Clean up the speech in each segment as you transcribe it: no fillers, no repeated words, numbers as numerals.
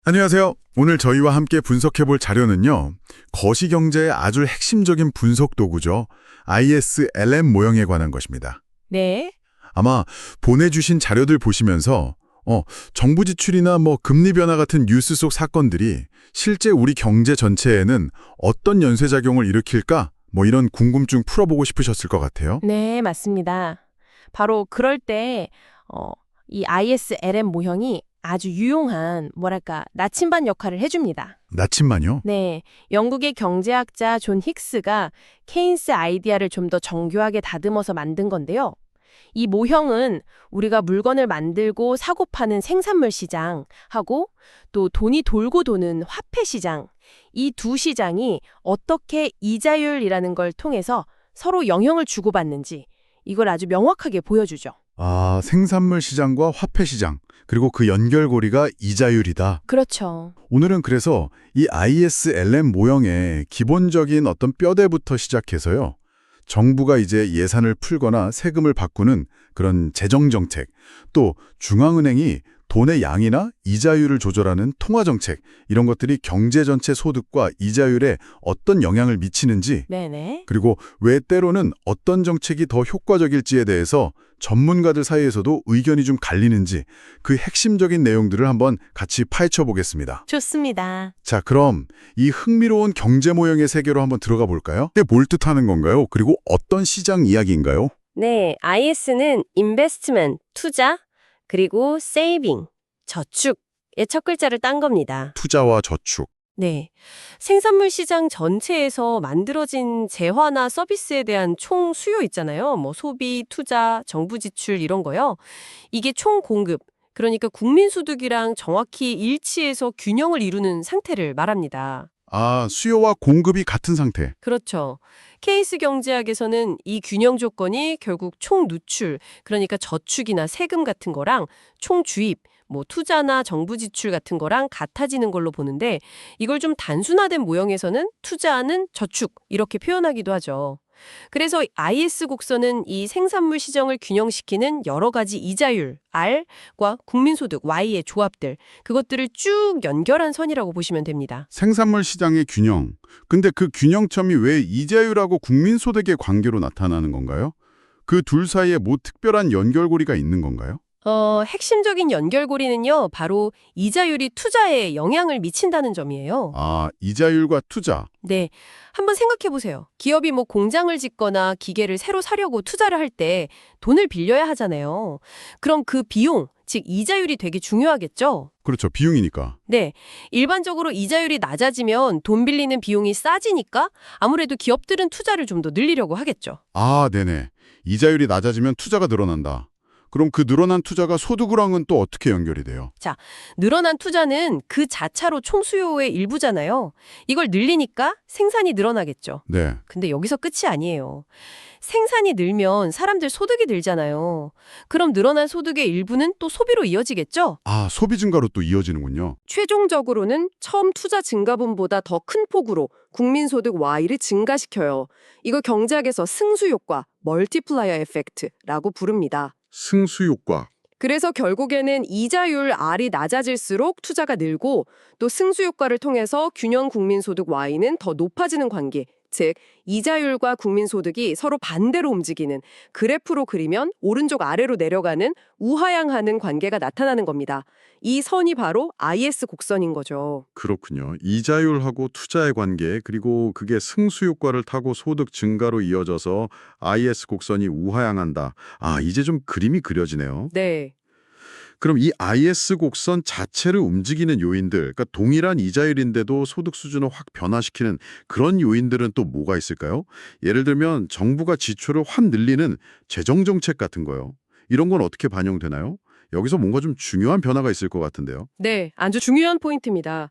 안녕하세요. 오늘 저희와 함께 분석해볼 자료는요. 거시경제의 아주 핵심적인 분석 도구죠. ISLM 모형에 관한 것입니다. 네, 아마 보내주신 자료들 보시면서 정부 지출이나 금리 변화 같은 뉴스 속 사건들이 실제 우리 경제 전체에는 어떤 연쇄작용을 일으킬까? 이런 궁금증 풀어보고 싶으셨을 것 같아요. 네, 맞습니다. 바로 그럴 때, 이 ISLM 모형이 아주 유용한, 나침반 역할을 해줍니다. 나침반요? 네, 영국의 경제학자 존 힉스가 케인스 아이디어를 좀 더 정교하게 다듬어서 만든 건데요. 이 모형은 우리가 물건을 만들고 사고 파는 생산물 시장하고 또 돈이 돌고 도는 화폐 시장, 이 두 시장이 어떻게 이자율이라는 걸 통해서 서로 영향을 주고받는지 이걸 아주 명확하게 보여주죠. 아, 생산물 시장과 화폐 시장, 그리고 그 연결고리가 이자율이다. 그렇죠. 오늘은 그래서 이 ISLM 모형의 기본적인 어떤 뼈대부터 시작해서요. 정부가 이제 예산을 풀거나 세금을 바꾸는 그런 재정정책, 또 중앙은행이 돈의 양이나 이자율을 조절하는 통화정책, 이런 것들이 경제 전체 소득과 이자율에 어떤 영향을 미치는지, 네네. 그리고 왜 때로는 어떤 정책이 더 효과적일지에 대해서 전문가들 사이에서도 의견이 좀 갈리는지 그 핵심적인 내용들을 한번 같이 파헤쳐 보겠습니다. 좋습니다. 자, 그럼 이 흥미로운 경제 모형의 세계로 한번 들어가 볼까요? 이게 뭘 뜻하는 건가요? 그리고 어떤 시장 이야기인가요? 네, IS는 investment, 투자, 그리고 saving, 저축의 첫 글자를 딴 겁니다. 투자와 저축. 네. 생산물 시장 전체에서 만들어진 재화나 서비스에 대한 총 수요 있잖아요. 소비, 투자, 정부 지출 이런 거요. 이게 총 공급, 그러니까 국민 소득이랑 정확히 일치해서 균형을 이루는 상태를 말합니다. 아, 수요와 공급이 같은 상태. 그렇죠. 케이스 경제학에서는 이 균형 조건이 결국 총 누출, 그러니까 저축이나 세금 같은 거랑 총 주입, 투자나 정부 지출 같은 거랑 같아지는 걸로 보는데 이걸 좀 단순화된 모형에서는 투자는 저축 이렇게 표현하기도 하죠. 그래서 IS 곡선은 이 생산물 시장을 균형시키는 여러 가지 이자율, R과 국민소득, Y의 조합들, 그것들을 쭉 연결한 선이라고 보시면 됩니다. 생산물 시장의 균형. 근데 그 균형점이 왜 이자율하고 국민소득의 관계로 나타나는 건가요? 그 둘 사이에 특별한 연결고리가 있는 건가요? 핵심적인 연결고리는요, 바로 이자율이 투자에 영향을 미친다는 점이에요. 아, 이자율과 투자. 네. 한번 생각해 보세요. 기업이 공장을 짓거나 기계를 새로 사려고 투자를 할 때 돈을 빌려야 하잖아요. 그럼 그 비용, 즉 이자율이 되게 중요하겠죠? 그렇죠. 비용이니까. 네. 일반적으로 이자율이 낮아지면 돈 빌리는 비용이 싸지니까 아무래도 기업들은 투자를 좀 더 늘리려고 하겠죠. 아, 네네. 이자율이 낮아지면 투자가 늘어난다. 그럼 그 늘어난 투자가 소득이랑은 또 어떻게 연결이 돼요? 늘어난 투자는 그 자차로 총수요의 일부잖아요. 이걸 늘리니까 생산이 늘어나겠죠. 네. 근데 여기서 끝이 아니에요. 생산이 늘면 사람들 소득이 늘잖아요. 그럼 늘어난 소득의 일부는 또 소비로 이어지겠죠? 아, 소비 증가로 또 이어지는군요. 최종적으로는 처음 투자 증가분보다 더 큰 폭으로 국민소득 Y를 증가시켜요. 이걸 경제학에서 승수효과, 멀티플라이어 에펙트라고 부릅니다. 승수효과. 그래서 결국에는 이자율 R이 낮아질수록 투자가 늘고 또 승수효과를 통해서 균형 국민소득 Y는 더 높아지는 관계, 즉 이자율과 국민소득이 서로 반대로 움직이는 그래프로 그리면 오른쪽 아래로 내려가는 우하향하는 관계가 나타나는 겁니다. 이 선이 바로 IS 곡선인 거죠. 그렇군요. 이자율하고 투자의 관계, 그리고 그게 승수효과를 타고 소득 증가로 이어져서 IS 곡선이 우하향한다. 아, 이제 좀 그림이 그려지네요. 네. 그럼 이 IS 곡선 자체를 움직이는 요인들, 그러니까 동일한 이자율인데도 소득 수준을 확 변화시키는 그런 요인들은 또 뭐가 있을까요? 예를 들면 정부가 지출을 확 늘리는 재정정책 같은 거요. 이런 건 어떻게 반영되나요? 여기서 뭔가 좀 중요한 변화가 있을 것 같은데요. 네, 아주 중요한 포인트입니다.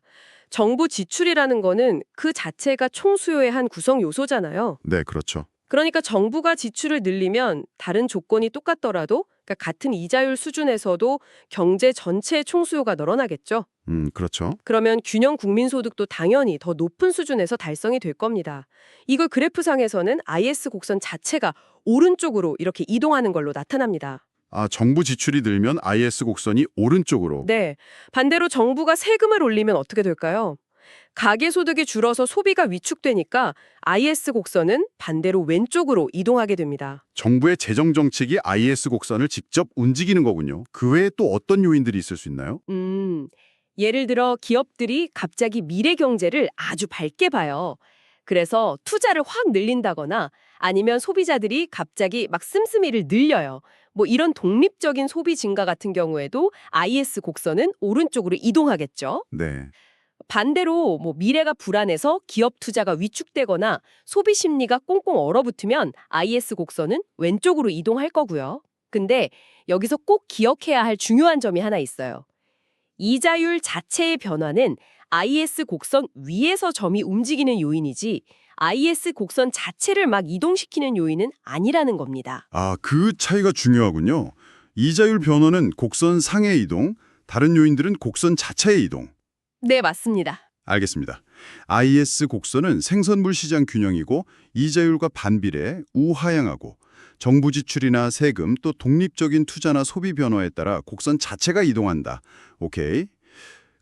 정부 지출이라는 거는 그 자체가 총수요의 한 구성 요소잖아요. 네, 그렇죠. 그러니까 정부가 지출을 늘리면 다른 조건이 똑같더라도 같은 이자율 수준에서도 경제 전체의 총수요가 늘어나겠죠. 그렇죠. 그러면 균형 국민소득도 당연히 더 높은 수준에서 달성이 될 겁니다. 이걸 그래프상에서는 IS 곡선 자체가 오른쪽으로 이렇게 이동하는 걸로 나타납니다. 아, 정부 지출이 늘면 IS 곡선이 오른쪽으로. 네. 반대로 정부가 세금을 올리면 어떻게 될까요? 가계소득이 줄어서 소비가 위축되니까 IS 곡선은 반대로 왼쪽으로 이동하게 됩니다. 정부의 재정 정책이 IS 곡선을 직접 움직이는 거군요. 그 외에 또 어떤 요인들이 있을 수 있나요? 예를 들어 기업들이 갑자기 미래 경제를 아주 밝게 봐요. 그래서 투자를 확 늘린다거나 아니면 소비자들이 갑자기 막 씀씀이를 늘려요. 뭐 이런 독립적인 소비 증가 같은 경우에도 IS 곡선은 오른쪽으로 이동하겠죠. 네. 반대로 뭐 미래가 불안해서 기업 투자가 위축되거나 소비 심리가 꽁꽁 얼어붙으면 IS 곡선은 왼쪽으로 이동할 거고요. 근데 여기서 꼭 기억해야 할 중요한 점이 하나 있어요. 이자율 자체의 변화는 IS 곡선 위에서 점이 움직이는 요인이지 IS 곡선 자체를 막 이동시키는 요인은 아니라는 겁니다. 아, 그 차이가 중요하군요. 이자율 변화는 곡선 상의 이동, 다른 요인들은 곡선 자체의 이동. 네, 맞습니다. 알겠습니다. IS 곡선은 생선물 시장 균형이고 이자율과 반비례, 우하향하고 정부 지출이나 세금 또 독립적인 투자나 소비 변화에 따라 곡선 자체가 이동한다. 오케이.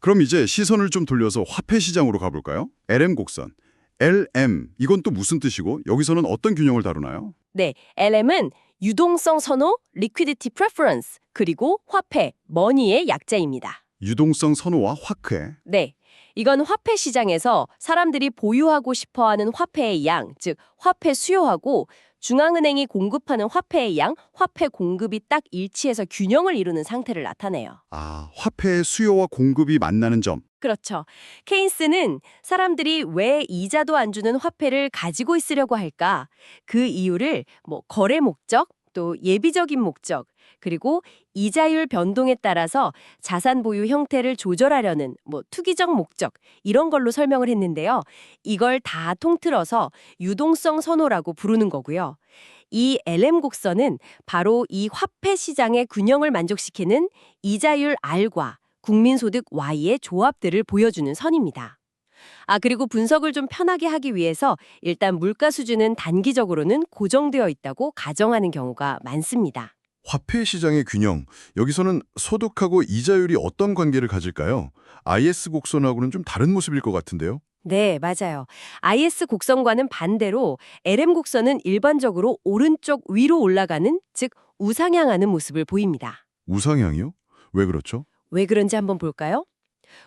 그럼 이제 시선을 좀 돌려서 화폐 시장으로 가볼까요? LM 곡선. LM, 이건 또 무슨 뜻이고 여기서는 어떤 균형을 다루나요? 네, LM은 유동성 선호, liquidity preference, 그리고 화폐, 머니의 약자입니다. 유동성 선호와 화폐. 네, 이건 화폐 시장에서 사람들이 보유하고 싶어하는 화폐의 양, 즉 화폐 수요하고 중앙은행이 공급하는 화폐의 양, 화폐 공급이 딱 일치해서 균형을 이루는 상태를 나타내요. 아, 화폐의 수요와 공급이 만나는 점. 그렇죠. 케인스는 사람들이 왜 이자도 안 주는 화폐를 가지고 있으려고 할까? 그 이유를 거래 목적, 또 예비적인 목적, 그리고 이자율 변동에 따라서 자산 보유 형태를 조절하려는 투기적 목적, 이런 걸로 설명을 했는데요. 이걸 다 통틀어서 유동성 선호라고 부르는 거고요. 이 LM 곡선은 바로 이 화폐 시장의 균형을 만족시키는 이자율 R과 국민소득 Y의 조합들을 보여주는 선입니다. 그리고 분석을 좀 편하게 하기 위해서 일단 물가 수준은 단기적으로는 고정되어 있다고 가정하는 경우가 많습니다. 화폐 시장의 균형, 여기서는 소득하고 이자율이 어떤 관계를 가질까요? IS 곡선하고는 좀 다른 모습일 것 같은데요? 네, 맞아요. IS 곡선과는 반대로 LM 곡선은 일반적으로 오른쪽 위로 올라가는, 즉 우상향하는 모습을 보입니다. 우상향이요? 왜 그렇죠? 왜 그런지 한번 볼까요?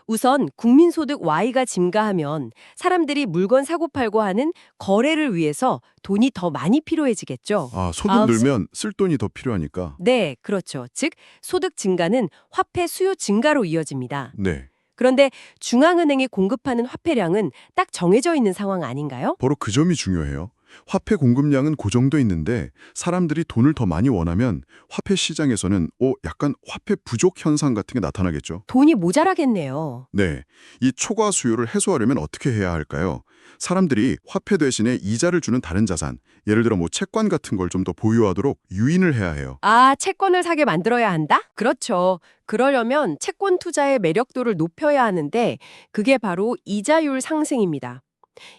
우선 국민소득 Y가 증가하면 사람들이 물건 사고팔고 하는 거래를 위해서 돈이 더 많이 필요해지겠죠. 아, 소득 늘면 쓸 돈이 더 필요하니까. 네, 그렇죠. 즉 소득 증가는 화폐 수요 증가로 이어집니다. 네, 그런데 중앙은행이 공급하는 화폐량은 딱 정해져 있는 상황 아닌가요? 바로 그 점이 중요해요. 화폐 공급량은 고정돼 있는데 사람들이 돈을 더 많이 원하면 화폐 시장에서는 약간 화폐 부족 현상 같은 게 나타나겠죠. 돈이 모자라겠네요. 네, 이 초과 수요를 해소하려면 어떻게 해야 할까요? 사람들이 화폐 대신에 이자를 주는 다른 자산, 예를 들어 채권 같은 걸 좀 더 보유하도록 유인을 해야 해요. 채권을 사게 만들어야 한다? 그렇죠. 그러려면 채권 투자의 매력도를 높여야 하는데 그게 바로 이자율 상승입니다.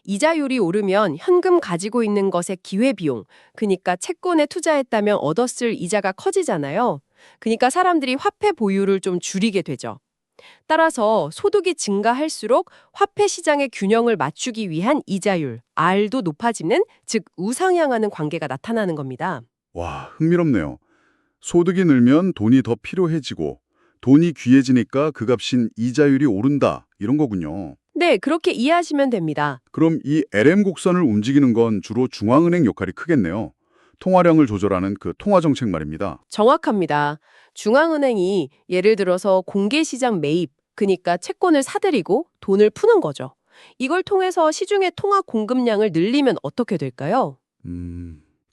이자율이 오르면 현금 가지고 있는 것의 기회비용, 그러니까 채권에 투자했다면 얻었을 이자가 커지잖아요. 그러니까 사람들이 화폐 보유를 좀 줄이게 되죠. 따라서 소득이 증가할수록 화폐 시장의 균형을 맞추기 위한 이자율, R도 높아지는, 즉 우상향하는 관계가 나타나는 겁니다. 와, 흥미롭네요. 소득이 늘면 돈이 더 필요해지고 돈이 귀해지니까 그 값인 이자율이 오른다, 이런 거군요. 네, 그렇게 이해하시면 됩니다. 그럼 이 LM 곡선을 움직이는 건 주로 중앙은행 역할이 크겠네요. 통화량을 조절하는 그 통화정책 말입니다. 정확합니다. 중앙은행이 예를 들어서 공개시장 매입, 그러니까 채권을 사들이고 돈을 푸는 거죠. 이걸 통해서 시중의 통화 공급량을 늘리면 어떻게 될까요?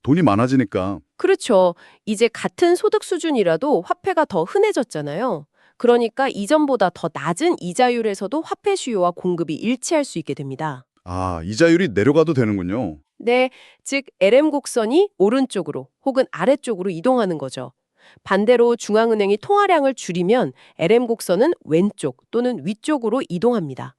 돈이 많아지니까. 그렇죠. 이제 같은 소득 수준이라도 화폐가 더 흔해졌잖아요. 그러니까 이전보다 더 낮은 이자율에서도 화폐 수요와 공급이 일치할 수 있게 됩니다. 아, 이자율이 내려가도 되는군요. 네, 즉 LM 곡선이 오른쪽으로 혹은 아래쪽으로 이동하는 거죠. 반대로 중앙은행이 통화량을 줄이면 LM 곡선은 왼쪽 또는 위쪽으로 이동합니다.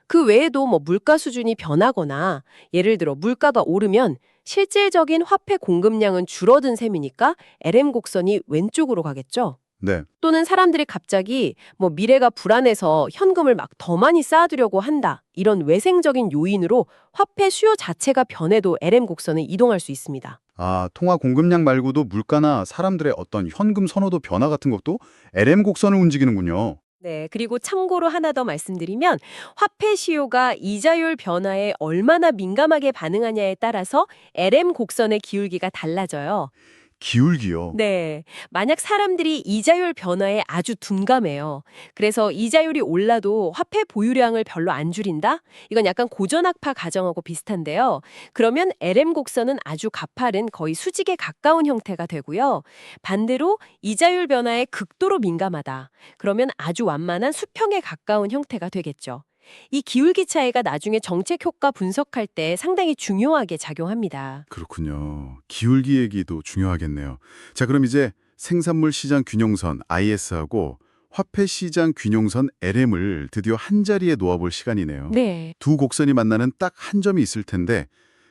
그 외에도 물가 수준이 변하거나 예를 들어 물가가 오르면 실질적인 화폐 공급량은 줄어든 셈이니까 LM 곡선이 왼쪽으로 가겠죠. 네. 또는 사람들이 갑자기 미래가 불안해서 현금을 막 더 많이 쌓아두려고 한다. 이런 외생적인 요인으로 화폐 수요 자체가 변해도 LM 곡선은 이동할 수 있습니다. 아, 통화 공급량 말고도 물가나 사람들의 어떤 현금 선호도 변화 같은 것도 LM 곡선을 움직이는군요. 네, 그리고 참고로 하나 더 말씀드리면 화폐 시효가 이자율 변화에 얼마나 민감하게 반응하냐에 따라서 LM 곡선의 기울기가 달라져요. 기울기요. 네, 만약 사람들이 이자율 변화에 아주 둔감해요. 그래서 이자율이 올라도 화폐 보유량을 별로 안 줄인다? 이건 약간 고전학파 가정하고 비슷한데요. 그러면 LM 곡선은 아주 가파른 거의 수직에 가까운 형태가 되고요. 반대로 이자율 변화에 극도로 민감하다. 그러면 아주 완만한 수평에 가까운 형태가 되겠죠. 이 기울기 차이가 나중에 정책 효과 분석할 때 상당히 중요하게 작용합니다. 그렇군요. 기울기 얘기도 중요하겠네요. 자, 그럼 이제 생산물 시장 균형선 IS하고 화폐 시장 균형선 LM을 드디어 한 자리에 놓아볼 시간이네요. 네. 두 곡선이 만나는 딱 한 점이 있을 텐데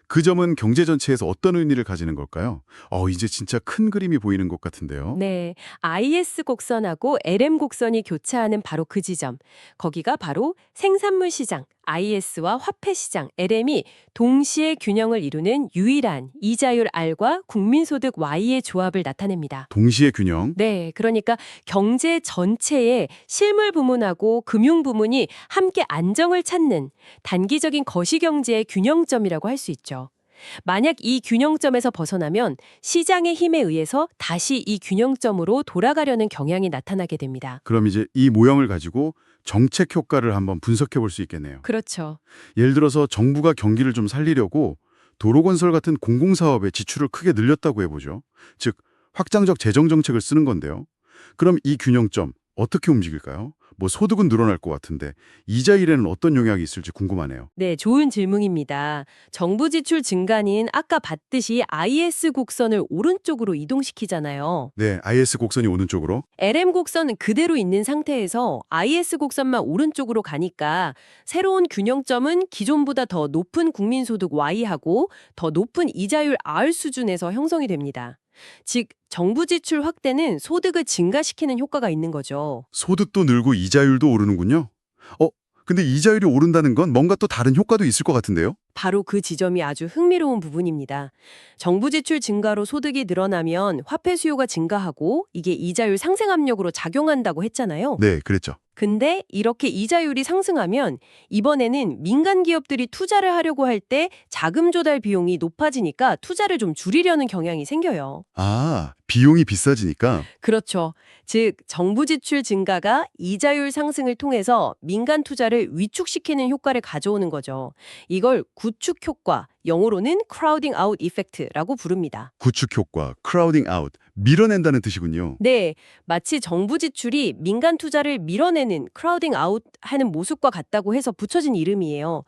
그 점은 경제 전체에서 어떤 의미를 가지는 걸까요? 이제 진짜 큰 그림이 보이는 것 같은데요. 네, IS 곡선하고 LM 곡선이 교차하는 바로 그 지점. 거기가 바로 생산물 시장, IS와 화폐 시장, LM이 동시에 균형을 이루는 유일한 이자율 R과 국민소득 Y의 조합을 나타냅니다. 동시에 균형. 네, 그러니까 경제 전체의 실물 부문하고 금융 부문이 함께 안정을 찾는 단기적인 거시경제의 균형점이라고 할 수 있죠. 만약 이 균형점에서 벗어나면 시장의 힘에 의해서 다시 이 균형점으로 돌아가려는 경향이 나타나게 됩니다. 그럼 이제 이 모형을 가지고 정책 효과를 한번 분석해 볼 수 있겠네요. 그렇죠. 예를 들어서 정부가 경기를 좀 살리려고 도로건설 같은 공공사업에 지출을 크게 늘렸다고 해보죠. 즉, 확장적 재정 정책을 쓰는 건데요. 그럼 이 균형점 어떻게 움직일까요? 소득은 늘어날 것 같은데 이자율에는 어떤 영향이 있을지 궁금하네요. 네, 좋은 질문입니다. 정부 지출 증가는 아까 봤듯이 IS 곡선을 오른쪽으로 이동시키잖아요. 네, IS 곡선이 오는 쪽으로. LM 곡선은 그대로 있는 상태에서 IS 곡선만 오른쪽으로 가니까 새로운 균형점은 기존보다 더 높은 국민소득 Y하고 더 높은 이자율 R 수준에서 형성이 됩니다. 즉, 정부 지출 확대는 소득을 증가시키는 효과가 있는 거죠. 소득도 늘고 이자율도 오르는군요. 근데 이자율이 오른다는 건 뭔가 또 다른 효과도 있을 것 같은데요? 바로 그 지점이 아주 흥미로운 부분입니다. 정부 지출 증가로 소득이 늘어나면 화폐 수요가 증가하고 이게 이자율 상승 압력으로 작용한다고 했잖아요. 네, 그랬죠. 근데 이렇게 이자율이 상승하면 이번에는 민간 기업들이 투자를 하려고 할 때 자금 조달 비용이 높아지니까 투자를 좀 줄이려는 경향이 생겨요. 아, 비용이 비싸지니까. 그렇죠. 즉, 정부 지출 증가가 이자율 상승을 통해서 민간 투자를 위축시키는 효과를 가져오는 거죠. 이걸 구축 효과, 영어로는 crowding out effect라고 부릅니다. 구축 효과, crowding out, 밀어낸다는 뜻이군요. 네, 마치 정부 지출이 민간 투자를 밀어내는 crowding out 하는 모습과 같다고 해서 붙여진 이름이에요.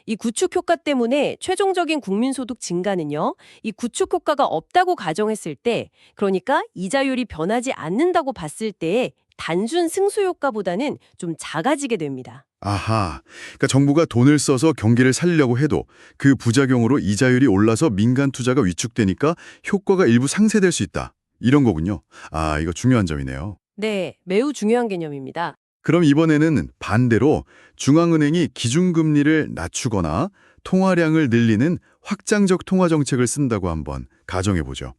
이 구축 효과 때문에 최종적인 국민소득 증가는요, 이 구축 효과가 없다고 가정했을 때, 그러니까 이자율이 변하지 않는다고 봤을 때의 단순 승수 효과보다는 좀 작아지게 됩니다. 아하, 그러니까 정부가 돈을 써서 경기를 살리려고 해도 그 부작용으로 이자율이 올라서 민간 투자가 위축되니까 효과가 일부 상쇄될 수 있다. 이런 거군요. 아, 이거 중요한 점이네요. 네, 매우 중요한 개념입니다. 그럼 이번에는 반대로 중앙은행이 기준금리를 낮추거나 통화량을 늘리는 확장적 통화 정책을 쓴다고 한번 가정해보죠.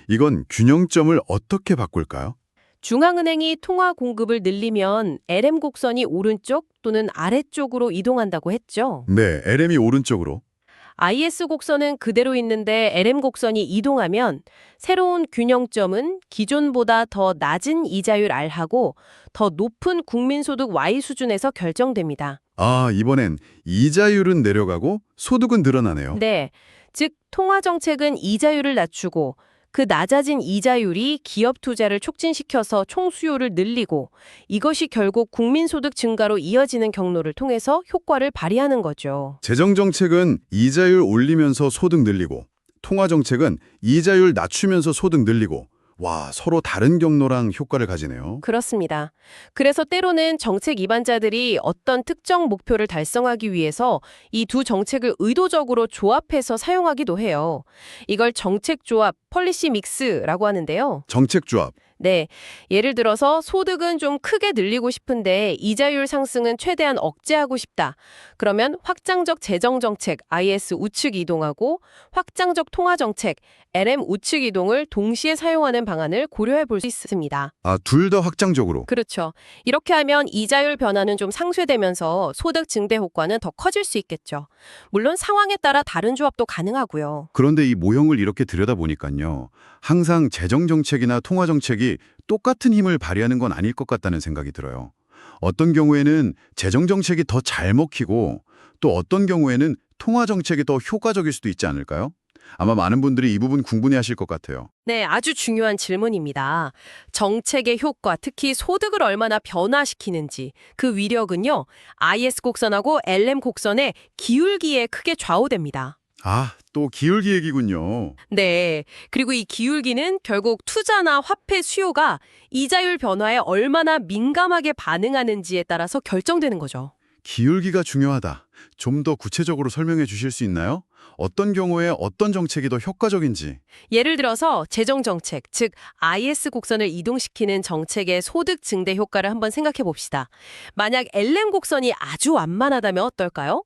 이건 균형점을 어떻게 바꿀까요? 중앙은행이 통화 공급을 늘리면 LM 곡선이 오른쪽 또는 아래쪽으로 이동한다고 했죠. 네, LM이 오른쪽으로. IS 곡선은 그대로 있는데 LM 곡선이 이동하면 새로운 균형점은 기존보다 더 낮은 이자율 R하고 더 높은 국민소득 Y 수준에서 결정됩니다. 아, 이번엔 이자율은 내려가고 소득은 늘어나네요. 네, 즉 통화 정책은 이자율을 낮추고 그 낮아진 이자율이 기업 투자를 촉진시켜서 총 수요를 늘리고 이것이 결국 국민소득 증가로 이어지는 경로를 통해서 효과를 발휘하는 거죠. 재정정책은 이자율 올리면서 소득 늘리고 통화정책은 이자율 낮추면서 소득 늘리고 와, 서로 다른 경로랑 효과를 가지네요. 그렇습니다. 그래서 때로는 정책 입안자들이 어떤 특정 목표를 달성하기 위해서 이 두 정책을 의도적으로 조합해서 사용하기도 해요. 이걸 정책 조합, 폴리시 믹스라고 하는데요. 정책 조합. 네. 예를 들어서 소득은 좀 크게 늘리고 싶은데 이자율 상승은 최대한 억제하고 싶다. 그러면 확장적 재정정책 IS 우측 이동하고 확장적 통화정책 LM 우측 이동을 동시에 사용하는 방안을 고려해 볼 수 있습니다. 아, 둘 다 확장적으로. 그렇죠. 이렇게 하면 이자율 변화는 좀 상쇄되면서 소득 증대 효과는 더 커질 수 있겠죠. 물론 상황에 따라 다른 조합도 가능하고요. 그런데 이 모형을 이렇게 들여다보니까요. 항상 재정정책이나 통화정책이 똑같은 힘을 발휘하는 건 아닐 것 같다는 생각이 들어요. 어떤 경우에는 재정정책이 더 잘 먹히고 또 어떤 경우에는 통화정책이 더 효과적일 수도 있지 않을까요? 아마 많은 분들이 이 부분 궁금해하실 것 같아요. 네, 아주 중요한 질문입니다. 정책의 효과, 특히 소득을 얼마나 변화시키는지 그 위력은요. IS 곡선하고 LM 곡선의 기울기에 크게 좌우됩니다. 아, 또 기울기 얘기군요. 네, 그리고 이 기울기는 결국 투자나 화폐 수요가 이자율 변화에 얼마나 민감하게 반응하는지에 따라서 결정되는 거죠. 기울기가 중요하다. 좀 더 구체적으로 설명해 주실 수 있나요? 어떤 경우에 어떤 정책이 더 효과적인지. 예를 들어서 재정정책, 즉 IS 곡선을 이동시키는 정책의 소득 증대 효과를 한번 생각해 봅시다. 만약 LM 곡선이 아주 완만하다면 어떨까요?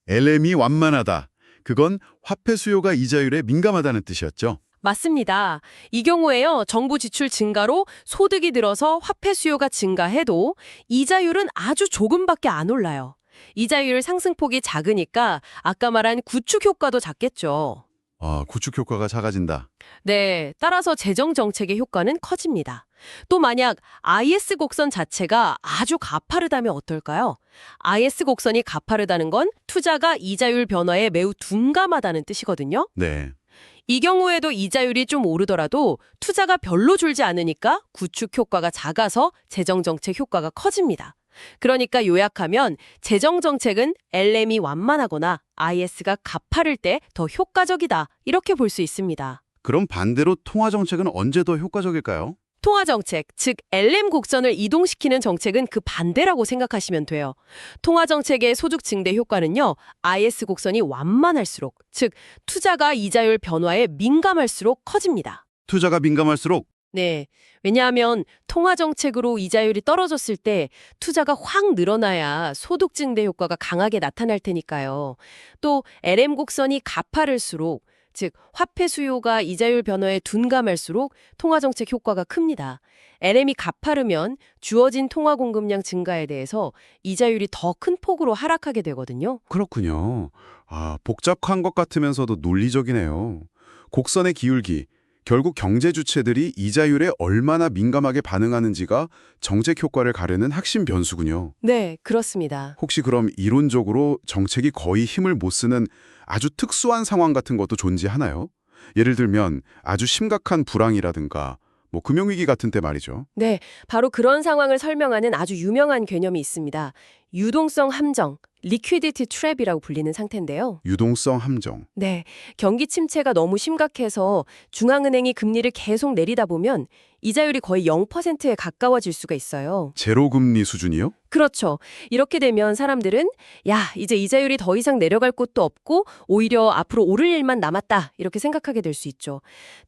LM이 완만하다. 그건 화폐 수요가 이자율에 민감하다는 뜻이었죠. 맞습니다. 이 경우에요, 정부 지출 증가로 소득이 늘어서 화폐 수요가 증가해도 이자율은 아주 조금밖에 안 올라요. 이자율 상승폭이 작으니까 아까 말한 구축 효과도 작겠죠. 아, 구축 효과가 작아진다. 네, 따라서 재정 정책의 효과는 커집니다. 또 만약 IS 곡선 자체가 아주 가파르다면 어떨까요? IS 곡선이 가파르다는 건 투자가 이자율 변화에 매우 둔감하다는 뜻이거든요. 네. 이 경우에도 이자율이 좀 오르더라도 투자가 별로 줄지 않으니까 구축 효과가 작아서 재정 정책 효과가 커집니다. 그러니까 요약하면 재정 정책은 LM이 완만하거나 IS가 가파를 때 더 효과적이다. 이렇게 볼 수 있습니다. 그럼 반대로 통화 정책은 언제 더 효과적일까요? 통화 정책, 즉 LM 곡선을 이동시키는 정책은 그 반대라고 생각하시면 돼요. 통화 정책의 소득 증대 효과는요. IS 곡선이 완만할수록, 즉 투자가 이자율 변화에 민감할수록 커집니다. 투자가 민감할수록 네. 왜냐하면 통화 정책으로 이자율이 떨어졌을 때 투자가 확 늘어나야 소득 증대 효과가 강하게 나타날 테니까요. 또 LM 곡선이 가파를수록, 즉 화폐 수요가 이자율 변화에 둔감할수록 통화 정책 효과가 큽니다. LM이 가파르면 주어진 통화 공급량 증가에 대해서 이자율이 더 큰 폭으로 하락하게 되거든요. 그렇군요. 아, 복잡한 것 같으면서도 논리적이네요. 곡선의 기울기, 결국 경제 주체들이 이자율에 얼마나 민감하게 반응하는지가 정책 효과를 가르는 핵심 변수군요. 네, 그렇습니다. 혹시 그럼 이론적으로 정책이 거의 힘을 못 쓰는 아주 특수한 상황 같은 것도 존재하나요? 예를 들면 아주 심각한 불황이라든가 금융위기 같은 때 말이죠. 네, 바로 그런 상황을 설명하는 아주 유명한 개념이 있습니다. 유동성 함정, liquidity trap이라고 불리는 상태인데요. 유동성 함정. 네, 경기 침체가 너무 심각해서 중앙은행이 금리를 계속 내리다 보면 이자율이 거의 0%에 가까워질 수가 있어요. 제로금리 수준이요? 그렇죠. 이렇게 되면 사람들은 야, 이제 이자율이 더 이상 내려갈 곳도 없고 오히려 앞으로 오를 일만 남았다 이렇게 생각하게 될 수 있죠.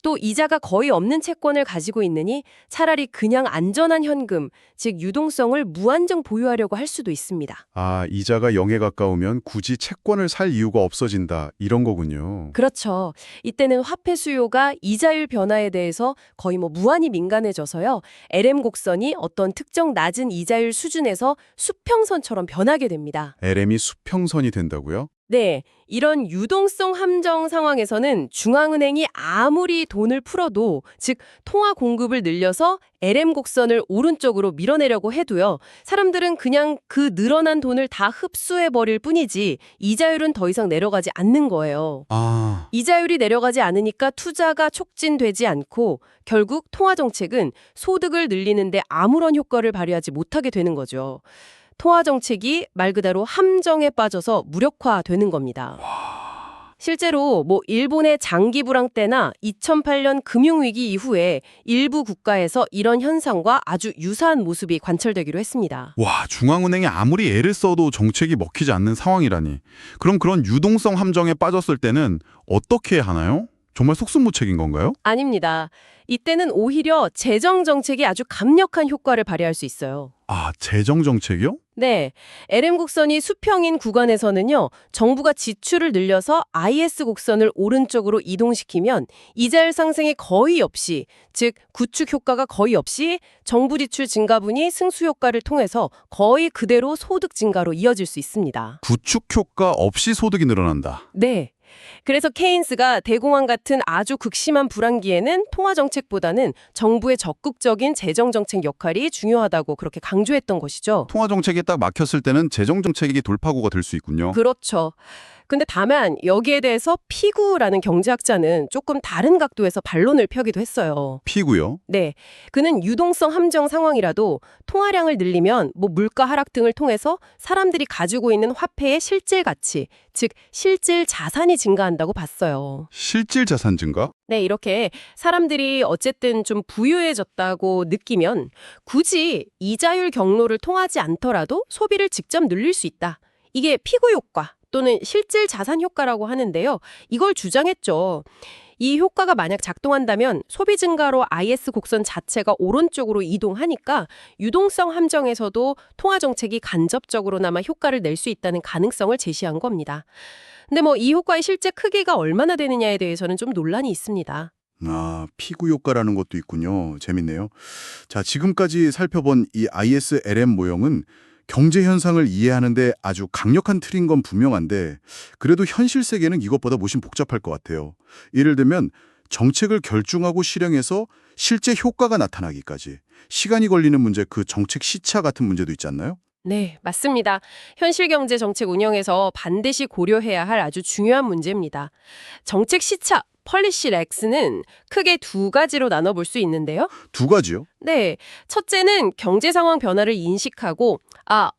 또 이자가 거의 없는 채권을 가지고 있느니 차라리 그냥 안전한 현금, 즉 유동성을 무한정 보유하려고 할 수도 있습니다. 아, 이자가 0에 가까우면 굳이 채권을 살 이유가 없어진다 이런 거군요. 그렇죠. 이때는 화폐 수요가 이자율 변화에 대해서 거의 무한히 민감해져서요. LM 곡선이 어떤 특정 낮은 이자율 수준에서 수평선처럼 변하게 됩니다. LM이 수평선이 된다고요? 네, 이런 유동성 함정 상황에서는 중앙은행이 아무리 돈을 풀어도, 즉 통화 공급을 늘려서 LM 곡선을 오른쪽으로 밀어내려고 해도요. 사람들은 그냥 그 늘어난 돈을 다 흡수해버릴 뿐이지 이자율은 더 이상 내려가지 않는 거예요. 아, 이자율이 내려가지 않으니까 투자가 촉진되지 않고 결국 통화정책은 소득을 늘리는데 아무런 효과를 발휘하지 못하게 되는 거죠. 통화정책이 말 그대로 함정에 빠져서 무력화되는 겁니다. 실제로 일본의 장기 불황 때나 2008년 금융위기 이후에 일부 국가에서 이런 현상과 아주 유사한 모습이 관철되기로 했습니다. 와, 중앙은행이 아무리 애를 써도 정책이 먹히지 않는 상황이라니. 그럼 그런 유동성 함정에 빠졌을 때는 어떻게 하나요? 정말 속수무책인 건가요? 아닙니다. 이때는 오히려 재정 정책이 아주 강력한 효과를 발휘할 수 있어요. 아, 재정 정책이요? 네, LM 곡선이 수평인 구간에서는요, 정부가 지출을 늘려서 IS 곡선을 오른쪽으로 이동시키면 이자율 상승이 거의 없이, 즉 구축 효과가 거의 없이 정부 지출 증가분이 승수 효과를 통해서 거의 그대로 소득 증가로 이어질 수 있습니다. 구축 효과 없이 소득이 늘어난다. 네. 그래서 케인스가 대공황 같은 아주 극심한 불황기에는 통화정책보다는 정부의 적극적인 재정정책 역할이 중요하다고 그렇게 강조했던 것이죠. 통화 정책이 딱 막혔을 때는 재정 정책이 돌파구가 될 수 있군요. 그렇죠. 근데 다만 여기에 대해서 피구라는 경제학자는 조금 다른 각도에서 반론을 펴기도 했어요. 피고요. 네, 그는 유동성 함정 상황이라도 통화량을 늘리면 물가 하락 등을 통해서 사람들이 가지고 있는 화폐의 실질 가치, 즉 실질 자산이 증가한다고 봤어요. 실질 자산 증가? 네, 이렇게 사람들이 어쨌든 좀 부유해졌다고 느끼면 굳이 이자율 경로를 통하지 않더라도 소비를 직접 늘릴 수 있다. 이게 피구 효과 또는 실질 자산 효과라고 하는데요. 이걸 주장했죠. 이 효과가 만약 작동한다면 소비 증가로 IS 곡선 자체가 오른쪽으로 이동하니까 유동성 함정에서도 통화 정책이 간접적으로나마 효과를 낼 수 있다는 가능성을 제시한 겁니다. 근데 이 효과의 실제 크기가 얼마나 되느냐에 대해서는 좀 논란이 있습니다. 아, 피구 효과라는 것도 있군요. 재밌네요. 자, 지금까지 살펴본 이 ISLM 모형은 경제 현상을 이해하는데 아주 강력한 틀인 건 분명한데 그래도 현실 세계는 이것보다 훨씬 복잡할 것 같아요. 예를 들면 정책을 결중하고 실행해서 실제 효과가 나타나기까지 시간이 걸리는 문제, 그 정책 시차 같은 문제도 있지 않나요? 네, 맞습니다. 현실 경제 정책 운영에서 반드시 고려해야 할 아주 중요한 문제입니다. 정책 시차, 펄리시 렉스는 크게 두 가지로 나눠볼 수 있는데요. 두 가지요? 네, 첫째는 경제 상황 변화를 인식하고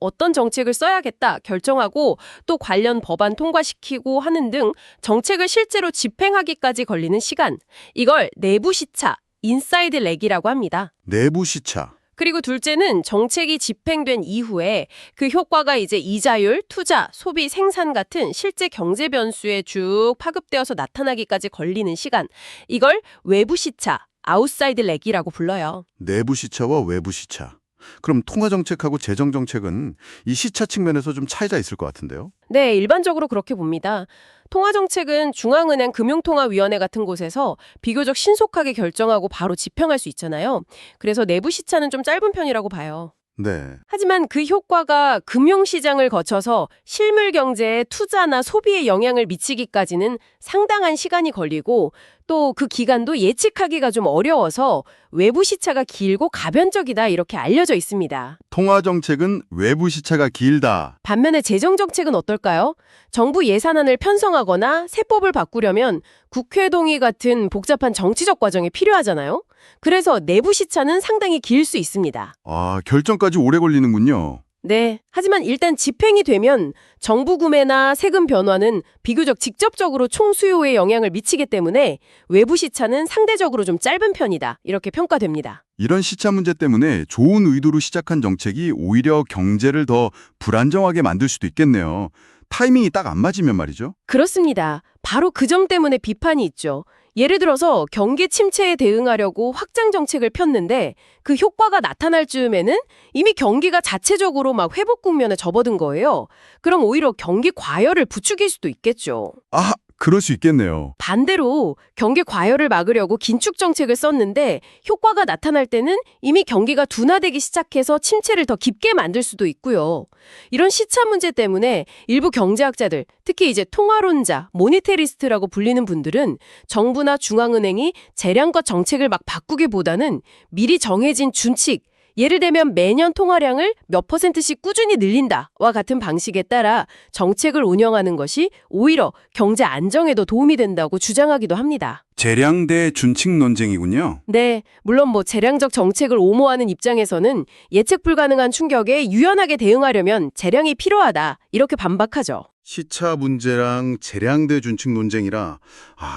어떤 정책을 써야겠다 결정하고 또 관련 법안 통과시키고 하는 등 정책을 실제로 집행하기까지 걸리는 시간. 이걸 내부 시차, 인사이드 렉이라고 합니다. 내부 시차. 그리고 둘째는 정책이 집행된 이후에 그 효과가 이제 이자율, 투자, 소비, 생산 같은 실제 경제 변수에 쭉 파급되어서 나타나기까지 걸리는 시간. 이걸 외부 시차, 아웃사이드 렉이라고 불러요. 내부 시차와 외부 시차. 그럼 통화 정책하고 재정 정책은 이 시차 측면에서 좀 차이가 있을 것 같은데요? 네, 일반적으로 그렇게 봅니다. 통화정책은 중앙은행 금융통화위원회 같은 곳에서 비교적 신속하게 결정하고 바로 집행할 수 있잖아요. 그래서 내부 시차는 좀 짧은 편이라고 봐요. 네. 하지만 그 효과가 금융시장을 거쳐서 실물 경제에 투자나 소비에 영향을 미치기까지는 상당한 시간이 걸리고 또 그 기간도 예측하기가 좀 어려워서 외부 시차가 길고 가변적이다 이렇게 알려져 있습니다. 통화 정책은 외부 시차가 길다. 반면에 재정정책은 어떨까요? 정부 예산안을 편성하거나 세법을 바꾸려면 국회 동의 같은 복잡한 정치적 과정이 필요하잖아요. 그래서 내부 시차는 상당히 길 수 있습니다. 아, 결정까지 오래 걸리는군요. 네. 하지만 일단 집행이 되면 정부 구매나 세금 변화는 비교적 직접적으로 총 수요에 영향을 미치기 때문에 외부 시차는 상대적으로 좀 짧은 편이다. 이렇게 평가됩니다. 이런 시차 문제 때문에 좋은 의도로 시작한 정책이 오히려 경제를 더 불안정하게 만들 수도 있겠네요. 타이밍이 딱 안 맞으면 말이죠. 그렇습니다. 바로 그 점 때문에 비판이 있죠. 예를 들어서 경기 침체에 대응하려고 확장 정책을 폈는데 그 효과가 나타날 즈음에는 이미 경기가 자체적으로 막 회복 국면에 접어든 거예요. 그럼 오히려 경기 과열을 부추길 수도 있겠죠. 아, 그럴 수 있겠네요. 반대로 경기 과열을 막으려고 긴축 정책을 썼는데 효과가 나타날 때는 이미 경기가 둔화되기 시작해서 침체를 더 깊게 만들 수도 있고요. 이런 시차 문제 때문에 일부 경제학자들, 특히 이제 통화론자, 모니테리스트라고 불리는 분들은 정부나 중앙은행이 재량껏 정책을 막 바꾸기보다는 미리 정해진 준칙, 예를 들면 매년 통화량을 몇 %씩 꾸준히 늘린다와 같은 방식에 따라 정책을 운영하는 것이 오히려 경제 안정에도 도움이 된다고 주장하기도 합니다. 재량 대 준칙 논쟁이군요. 네, 물론 재량적 정책을 옹호하는 입장에서는 예측 불가능한 충격에 유연하게 대응하려면 재량이 필요하다 이렇게 반박하죠. 시차 문제랑 재량대 준칙 논쟁이라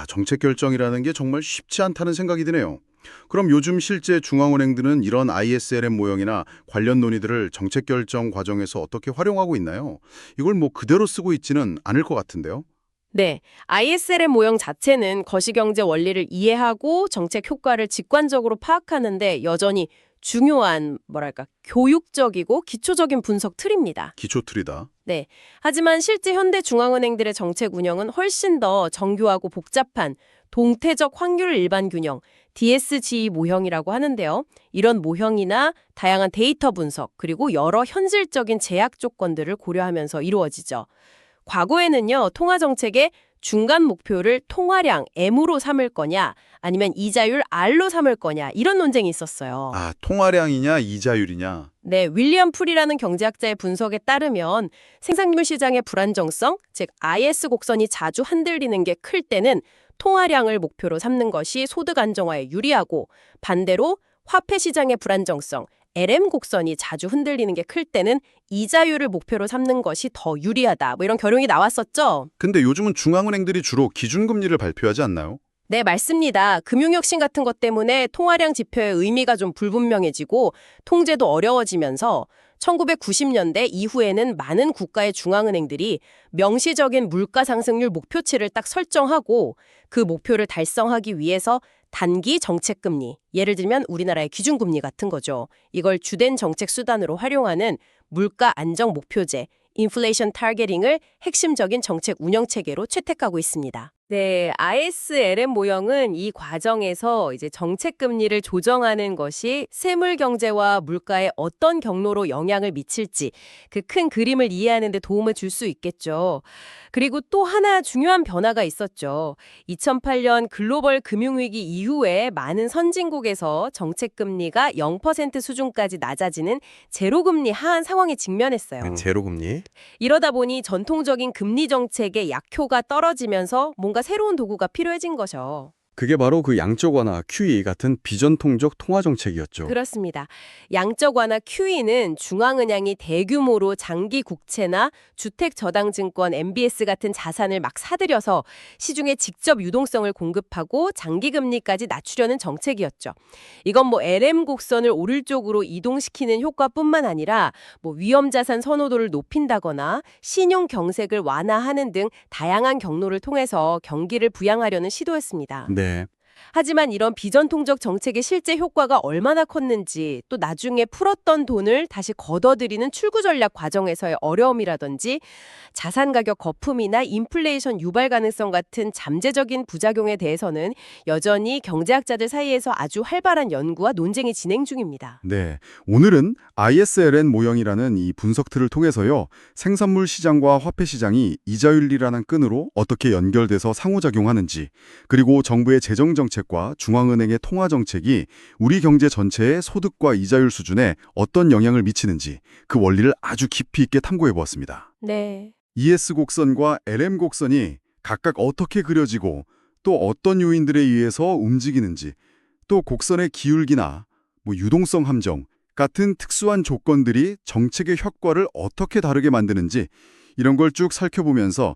정책 결정이라는 게 정말 쉽지 않다는 생각이 드네요. 그럼 요즘 실제 중앙은행들은 이런 ISLM 모형이나 관련 논의들을 정책 결정 과정에서 어떻게 활용하고 있나요? 이걸 그대로 쓰고 있지는 않을 것 같은데요. 네, ISLM 모형 자체는 거시경제 원리를 이해하고 정책 효과를 직관적으로 파악하는데 여전히 중요한 교육적이고 기초적인 분석 틀입니다. 기초 틀이다. 네, 하지만 실제 현대 중앙은행들의 정책 운영은 훨씬 더 정교하고 복잡한 동태적 확률 일반 균형, DSG 모형이라고 하는데요. 이런 모형이나 다양한 데이터 분석, 그리고 여러 현실적인 제약 조건들을 고려하면서 이루어지죠. 과거에는요, 통화정책의 중간 목표를 통화량 M으로 삼을 거냐 아니면 이자율 R로 삼을 거냐 이런 논쟁이 있었어요. 통화량이냐 이자율이냐. 네, 윌리엄 풀이라는 경제학자의 분석에 따르면 생산물 시장의 불안정성, 즉 IS 곡선이 자주 흔들리는 게 클 때는 통화량을 목표로 삼는 것이 소득 안정화에 유리하고 반대로 화폐 시장의 불안정성, LM 곡선이 자주 흔들리는 게 클 때는 이자율을 목표로 삼는 것이 더 유리하다. 이런 결론이 나왔었죠. 근데 요즘은 중앙은행들이 주로 기준금리를 발표하지 않나요? 네, 맞습니다. 금융혁신 같은 것 때문에 통화량 지표의 의미가 좀 불분명해지고 통제도 어려워지면서 1990년대 이후에는 많은 국가의 중앙은행들이 명시적인 물가 상승률 목표치를 딱 설정하고 그 목표를 달성하기 위해서 단기 정책금리, 예를 들면 우리나라의 기준금리 같은 거죠. 이걸 주된 정책 수단으로 활용하는 물가 안정 목표제, 인플레이션 타겟팅을 핵심적인 정책 운영 체계로 채택하고 있습니다. 네, ISLM 모형은 이 과정에서 이제 정책 금리를 조정하는 것이 세물 경제와 물가에 어떤 경로로 영향을 미칠지 그 큰 그림을 이해하는 데 도움을 줄 수 있겠죠. 그리고 또 하나 중요한 변화가 있었죠. 2008년 글로벌 금융위기 이후에 많은 선진국에서 정책 금리가 0% 수준까지 낮아지는 제로금리 하한 상황에 직면했어요. 제로금리. 이러다 보니 전통적인 금리 정책의 약효가 떨어지면서 뭔가 새로운 도구가 필요해진 거죠. 그게 바로 그 양적 완화, QE 같은 비전통적 통화 정책이었죠. 그렇습니다. 양적 완화 QE는 중앙은행이 대규모로 장기 국채나 주택저당증권 MBS 같은 자산을 막 사들여서 시중에 직접 유동성을 공급하고 장기금리까지 낮추려는 정책이었죠. 이건 LM 곡선을 오를 쪽으로 이동시키는 효과뿐만 아니라 위험자산 선호도를 높인다거나 신용 경색을 완화하는 등 다양한 경로를 통해서 경기를 부양하려는 시도였습니다. 네. 하지만 이런 비전통적 정책의 실제 효과가 얼마나 컸는지 또 나중에 풀었던 돈을 다시 걷어들이는 출구 전략 과정에서의 어려움이라든지 자산 가격 거품이나 인플레이션 유발 가능성 같은 잠재적인 부작용에 대해서는 여전히 경제학자들 사이에서 아주 활발한 연구와 논쟁이 진행 중입니다. 네, 오늘은 ISLN 모형이라는 이 분석 틀을 통해서요. 생산물 시장과 화폐 시장이 이자율이라는 끈으로 어떻게 연결돼서 상호작용하는지, 그리고 정부의 재정 정책과 중앙은행의 통화 정책이 우리 경제 전체의 소득과 이자율 수준에 어떤 영향을 미치는지 그 원리를 아주 깊이 있게 탐구해 보았습니다. 네. ES 곡선과 LM 곡선이 각각 어떻게 그려지고 또 어떤 요인들에 의해서 움직이는지, 또 곡선의 기울기나 유동성 함정 같은 특수한 조건들이 정책의 효과를 어떻게 다르게 만드는지 이런 걸 쭉 살펴보면서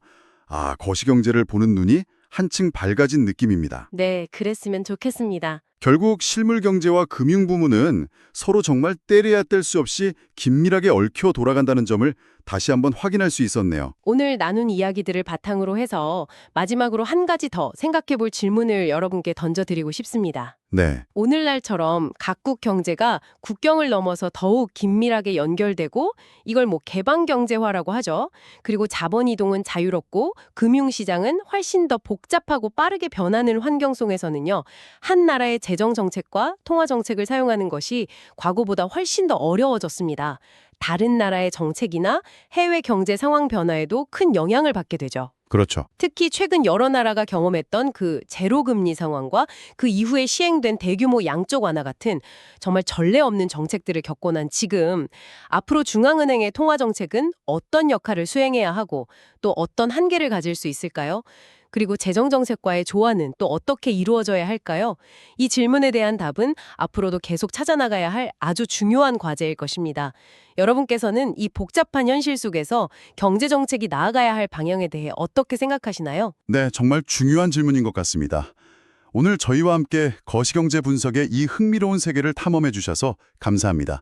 거시경제를 보는 눈이 한층 밝아진 느낌입니다. 네, 그랬으면 좋겠습니다. 결국 실물 경제와 금융 부문은 서로 정말 떼려야 뗄 수 없이 긴밀하게 얽혀 돌아간다는 점을 다시 한번 확인할 수 있었네요. 오늘 나눈 이야기들을 바탕으로 해서 마지막으로 한 가지 더 생각해 볼 질문을 여러분께 던져드리고 싶습니다. 네. 오늘날처럼 각국 경제가 국경을 넘어서 더욱 긴밀하게 연결되고 이걸 개방경제화라고 하죠. 그리고 자본 이동은 자유롭고 금융시장은 훨씬 더 복잡하고 빠르게 변하는 환경 속에서는요. 한 나라의 재정정책과 통화정책을 사용하는 것이 과거보다 훨씬 더 어려워졌습니다. 다른 나라의 정책이나 해외 경제 상황 변화에도 큰 영향을 받게 되죠. 그렇죠. 특히 최근 여러 나라가 경험했던 그 제로금리 상황과 그 이후에 시행된 대규모 양적 완화 같은 정말 전례 없는 정책들을 겪고 난 지금 앞으로 중앙은행의 통화 정책은 어떤 역할을 수행해야 하고 또 어떤 한계를 가질 수 있을까요? 그리고 재정 정책과의 조화는 또 어떻게 이루어져야 할까요? 이 질문에 대한 답은 앞으로도 계속 찾아나가야 할 아주 중요한 과제일 것입니다. 여러분께서는 이 복잡한 현실 속에서 경제 정책이 나아가야 할 방향에 대해 어떻게 생각하시나요? 네, 정말 중요한 질문인 것 같습니다. 오늘 저희와 함께 거시경제 분석의 이 흥미로운 세계를 탐험해 주셔서 감사합니다.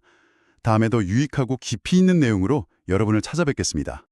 다음에도 유익하고 깊이 있는 내용으로 여러분을 찾아뵙겠습니다.